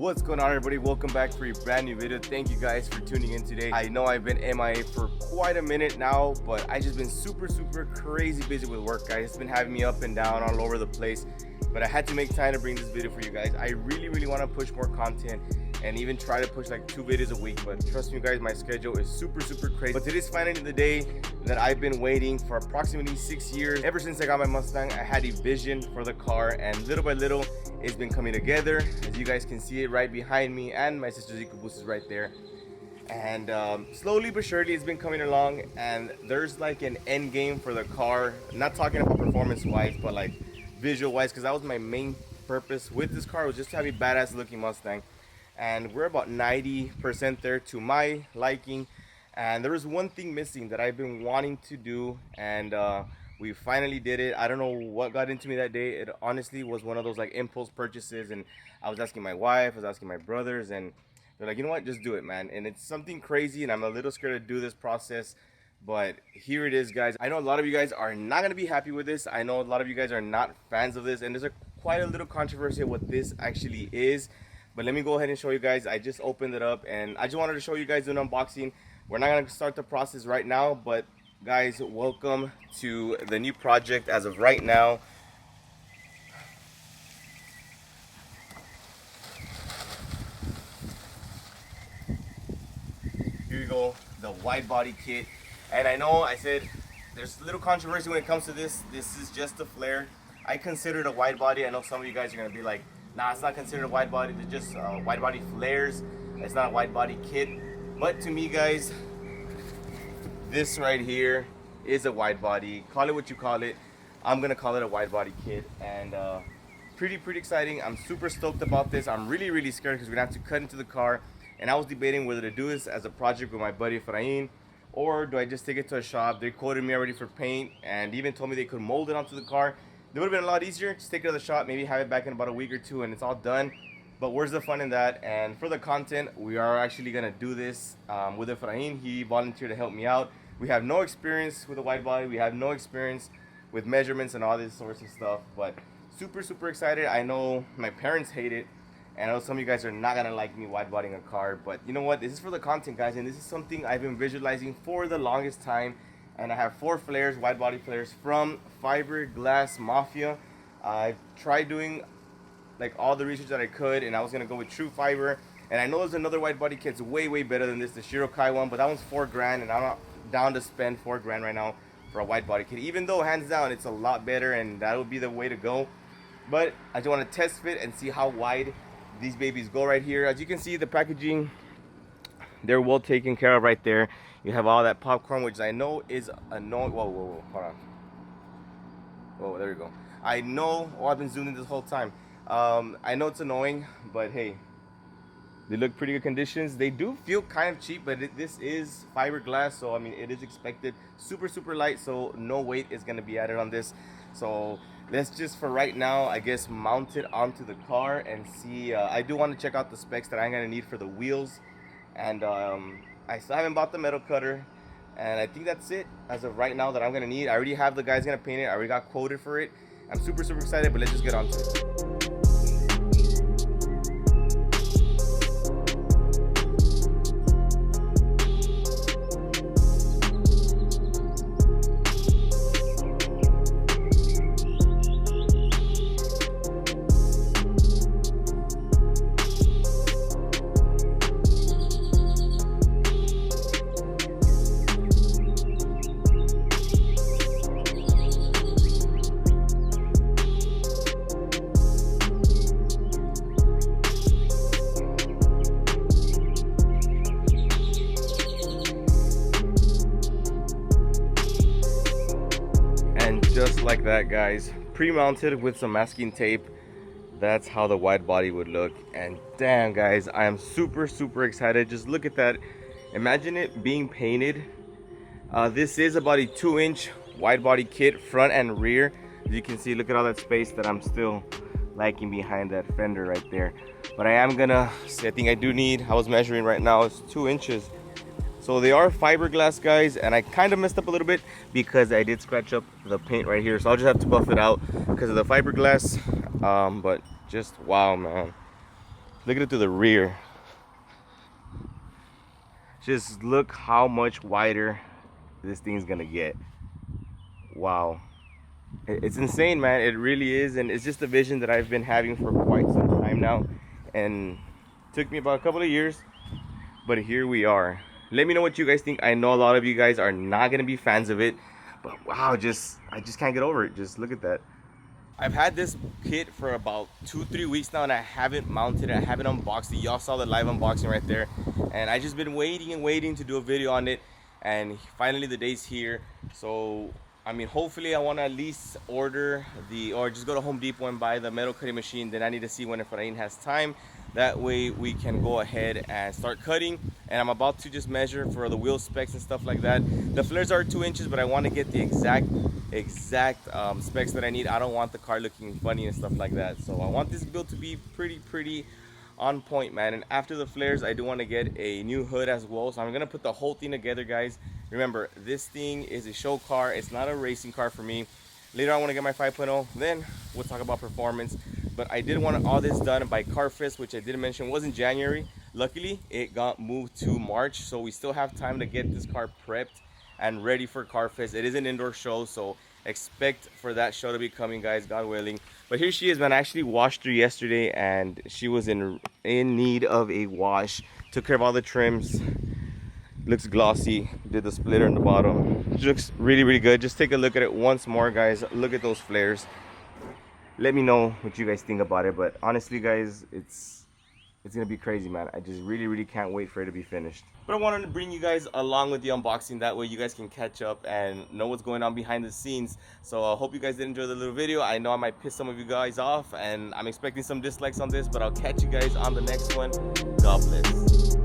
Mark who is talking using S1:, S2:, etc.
S1: What's going on, everybody? Welcome back for a brand new video. Thank you guys for tuning in today. I know I've been MIA for quite a minute now, but I just been super crazy busy with work, guys. It's been having me up and down all over the place, but I had to make time to bring this video for you guys. I really want to push more content and even try to push like 2 videos a week, but trust me guys, my schedule is super crazy. But today's finally the day that I've been waiting for approximately 6 years. Ever since I got my Mustang, I had a vision for the car, and little by little it's been coming together. As you guys can see it right behind me, and my sister's EcoBoost is right there. And slowly but surely it's been coming along, and there's like an end game for the car. I'm not talking about performance wise, but like visual wise, because that was my main purpose with this car, was just to have a badass looking Mustang. And we're about 90% there to my liking, and there was one thing missing that I've been wanting to do, and we finally did it. I don't know what got into me that day. It honestly was one of those like impulse purchases, and I was asking my wife, I was asking my brothers, and they're like, you know what, just do it, man. And it's something crazy, and I'm a little scared to do this process, but here it is, guys. I know a lot of you guys are not going to be happy with this. I know a lot of you guys are not fans of this, and there's quite a little controversy of what this actually is. But let me go ahead and show you guys. I just opened it up, and I just wanted to show you guys an unboxing. We're not going to start the process right now, but guys, welcome to the new project as of right now. Here you go, the wide body kit. And I know I said there's a little controversy when it comes to this. This is just a flare. I consider it a wide body. I know some of you guys are going to be like, nah, it's not considered a wide body. They're just wide body flares. It's not a wide body kit. But to me, guys, this right here is a wide body. Call it what you call it. I'm gonna call it a wide body kit, and pretty exciting. I'm super stoked about this. I'm really scared because we're gonna have to cut into the car, and I was debating whether to do this as a project with my buddy Efrain, or do I just take it to a shop. They quoted me already for paint, and even told me they could mold it onto the car. It would have been a lot easier. Just take it to the shop, maybe have it back in about a week or two, and it's all done. But where's the fun in that? And for the content, we are actually gonna do this with Efrain. He volunteered to help me out. We have no experience with a wide body. We have no experience with measurements and all this sorts of stuff. But super excited. I know my parents hate it, and I know some of you guys are not gonna like me wide bodying a car. But you know what? This is for the content, guys, and this is something I've been visualizing for the longest time. And I have 4 flares, wide body flares from Fiberglassmafia. I tried doing like all the research that I could, and I was gonna go with true fiber. And I know there's another wide body kit's way better than this, the Shirokai one, but that one's $4,000, and I'm not down to spend $4,000 right now for a wide body kit. Even though hands down it's a lot better, and that would be the way to go. But I just want to test fit and see how wide these babies go right here. As you can see, the packaging, they're well taken care of right there. You have all that popcorn, which I know is annoying. Whoa, hold on. Whoa, there we go. I know, I've been zooming this whole time. I know it's annoying, but hey, they look pretty good conditions. They do feel kind of cheap, but this is fiberglass, so I mean, it is expected. Super light, so no weight is gonna be added on this. So let's just, for right now, I guess, mount it onto the car and see. I do want to check out the specs that I'm gonna need for the wheels, and I still haven't bought the metal cutter, and I think that's it as of right now that I'm gonna need. I already have the guys gonna paint it. I already got quoted for it. I'm super excited, but let's just get on to it. Just like that, guys, pre-mounted with some masking tape. That's how the wide body would look. And damn, guys, I am super excited. Just look at that. Imagine it being painted. This is about a 2-inch wide body kit, front and rear. As you can see, look at all that space that I'm still liking behind that fender right there. But I am gonna see, I think I do need, I was measuring right now, it's 2 inches. So they are fiberglass, guys, and I kind of messed up a little bit because I did scratch up the paint right here, so I'll just have to buff it out because of the fiberglass. But just wow, man, Look at it through the rear. Just look how much wider this thing's gonna get. Wow. It's insane, man. It really is. And it's just a vision that I've been having for quite some time now. And it took me about a couple of years, but here we are. Let me know what you guys think. I know a lot of you guys are not gonna be fans of it, but wow, I just can't get over it. Just look at that. I've had this kit for about 2-3 weeks now, and I haven't mounted it. I haven't unboxed it. Y'all saw the live unboxing right there, and I just been waiting and waiting to do a video on it, and finally the day's here. So I mean, hopefully I want to at least order or just go to Home Depot and buy the metal cutting machine. Then I need to see when Efrain has time. That way we can go ahead and start cutting. And I'm about to just measure for the wheel specs and stuff like that. The flares are 2 inches, but I want to get the exact specs that I need. I don't want the car looking funny and stuff like that. So I want this build to be pretty on point, man. And after the flares, I do want to get a new hood as well. So I'm gonna put the whole thing together, guys. Remember, this thing is a show car. It's not a racing car for me. Later I want to get my 5.0, then we'll talk about performance. But I did want all this done by CarFest, which I did mention was in January. Luckily it got moved to March, so we still have time to get this car prepped and ready for CarFest. It is an indoor show, so expect for that show to be coming, guys, God willing. But here she is, man. I actually washed her yesterday and she was in need of a wash. Took care of all the trims. Looks glossy. Did the splitter in the bottom. It looks really good. Just take a look at it once more, guys. Look at those flares. Let me know what you guys think about it. But honestly, guys, it's gonna be crazy, man. I just really can't wait for it to be finished. But I wanted to bring you guys along with the unboxing. That way you guys can catch up and know what's going on behind the scenes. So I hope you guys did enjoy the little video. I know I might piss some of you guys off, and I'm expecting some dislikes on this, but I'll catch you guys on the next one. God bless.